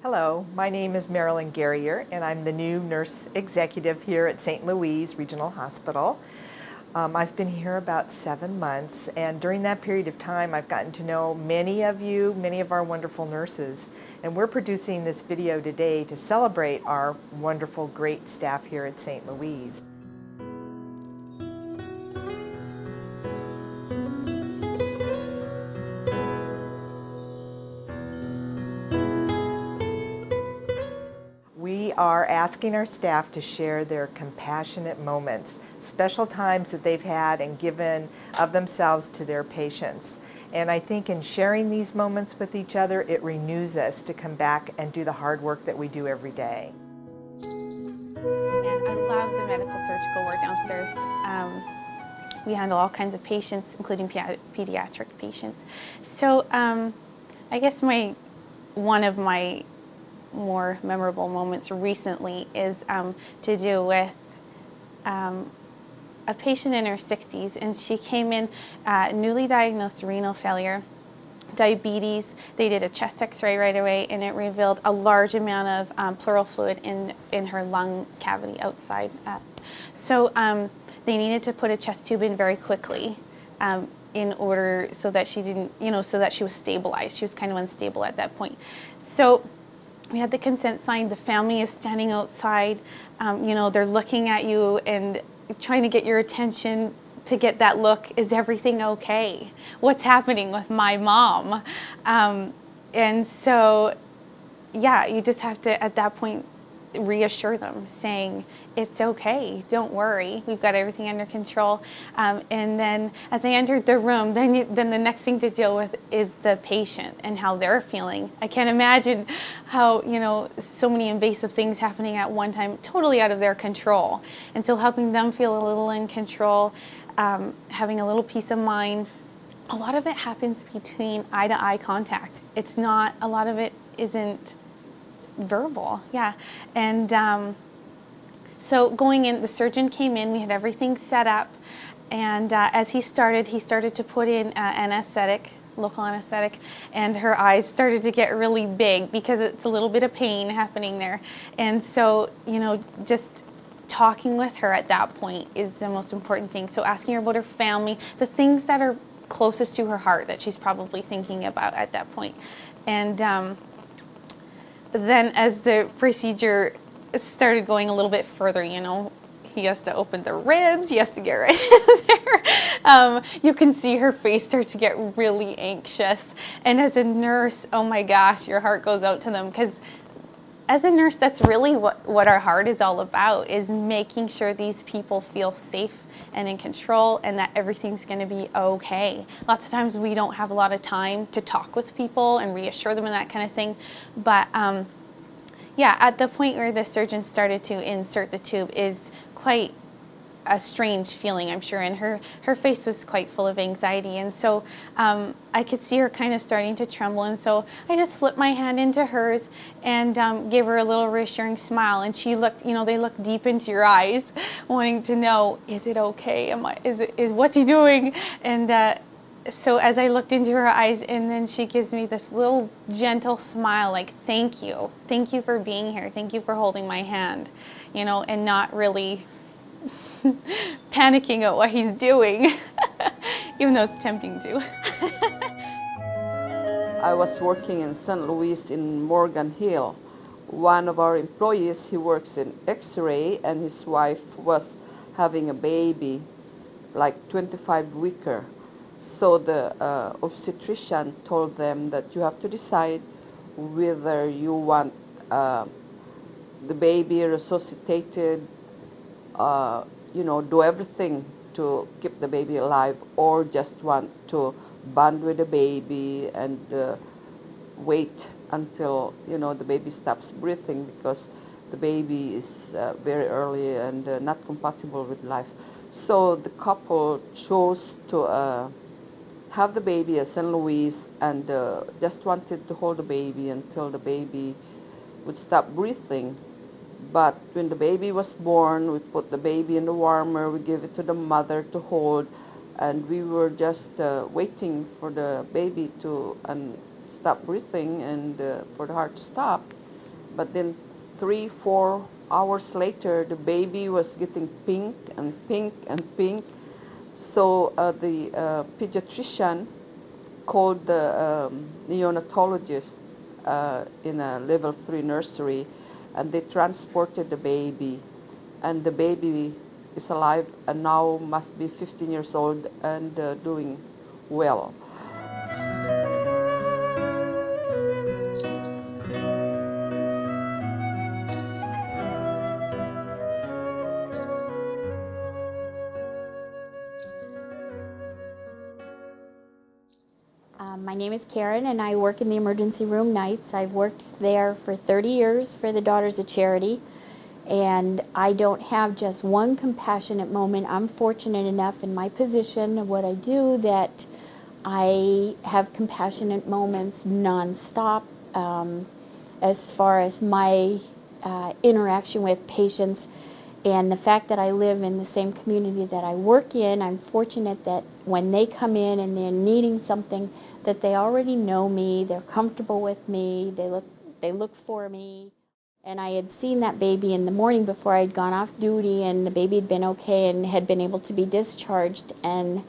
Hello, my name is Marilyn Garrier, and I'm the new nurse executive here at St. Louise Regional Hospital. I've been here about 7 months, and during that period of time I've gotten to know many of you, many of our wonderful nurses, and we're producing this video today to celebrate our wonderful, great staff here at St. Louise. We are asking our staff to share their compassionate moments, special times that they've had and given of themselves to their patients. And I think in sharing these moments with each other, it renews us to come back and do the hard work that we do every day. And I love the medical surgical ward downstairs. We handle all kinds of patients, including pediatric patients. So I guess one of my more memorable moments recently is to do with a patient in her 60s, and she came in newly diagnosed renal failure, diabetes. They did a chest x-ray right away, and it revealed a large amount of pleural fluid in her lung cavity outside. So they needed to put a chest tube in very quickly in order so that she didn't, so that she was stabilized. She was kind of unstable at that point. So we had the consent signed. The family is standing outside. They're looking at you and trying to get your attention to get that look. Is everything okay? What's happening with my mom? And so, yeah, you just have to, at that point, reassure them, saying, it's okay, don't worry, we've got everything under control. And then as I entered the room, then the next thing to deal with is the patient and how they're feeling. I can't imagine how, so many invasive things happening at one time, totally out of their control. And so helping them feel a little in control, having a little peace of mind. A lot of it happens between eye-to-eye contact. It's not, a lot of it isn't verbal, yeah. And so going in, the surgeon came in, we had everything set up, and as he started to put in anesthetic, local anesthetic, and her eyes started to get really big because it's a little bit of pain happening there. And so, just talking with her at that point is the most important thing. So asking her about her family, the things that are closest to her heart that she's probably thinking about at that point. And then as the procedure started going a little bit further, he has to open the ribs, he has to get right in there. You can see her face start to get really anxious. And as a nurse, oh my gosh, your heart goes out to them, because as a nurse, that's really what our heart is all about, is making sure these people feel safe and in control and that everything's going to be okay. Lots of times we don't have a lot of time to talk with people and reassure them and that kind of thing. But yeah, at the point where the surgeon started to insert the tube is quite a strange feeling, I'm sure, and her face was quite full of anxiety, and so I could see her kind of starting to tremble, and so I just slipped my hand into hers and gave her a little reassuring smile, and she looked, they look deep into your eyes, wanting to know, is it okay? Is what's he doing? And so as I looked into her eyes, and then she gives me this little gentle smile, like, thank you for being here, thank you for holding my hand, and not really panicking at what he's doing, even though it's tempting to. I was working in St. Louis in Morgan Hill. One of our employees, he works in X-ray, and his wife was having a baby, like 25-weeker. So the obstetrician told them that you have to decide whether you want the baby resuscitated, do everything to keep the baby alive, or just want to bond with the baby and wait until the baby stops breathing, because the baby is very early and not compatible with life. So the couple chose to have the baby at St. Louis, and just wanted to hold the baby until the baby would stop breathing. But when the baby was born, we put the baby in the warmer, we gave it to the mother to hold, and we were just waiting for the baby to stop breathing and for the heart to stop. but then 3-4 hours later, the baby was getting pink and pink and pink. So the pediatrician called the neonatologist in a level 3 nursery, and they transported the baby, and the baby is alive and now must be 15 years old and doing well. My name is Karen, and I work in the emergency room nights. I've worked there for 30 years for the Daughters of Charity, and I don't have just one compassionate moment. I'm fortunate enough in my position of what I do that I have compassionate moments nonstop as far as my interaction with patients. And the fact that I live in the same community that I work in, I'm fortunate that when they come in and they're needing something, that they already know me, they're comfortable with me, they look for me. And I had seen that baby in the morning before I had gone off duty, and the baby had been okay and had been able to be discharged. And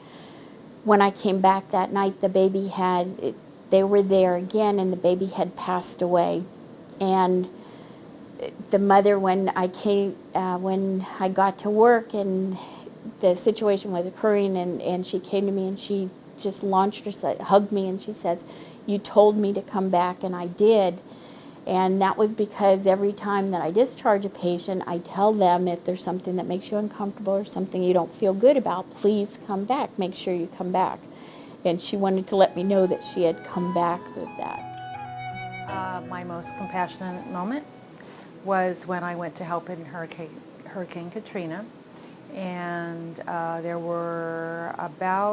when I came back that night, the baby they were there again, and the baby had passed away. And the mother, when I got to work and the situation was occurring, and she came to me and she just launched herself, hugged me, and she says, "You told me to come back, and I did." And that was because every time that I discharge a patient, I tell them, if there's something that makes you uncomfortable or something you don't feel good about, please come back, make sure you come back. And she wanted to let me know that she had come back with that. My most compassionate moment was when I went to help in Hurricane Katrina, and there were about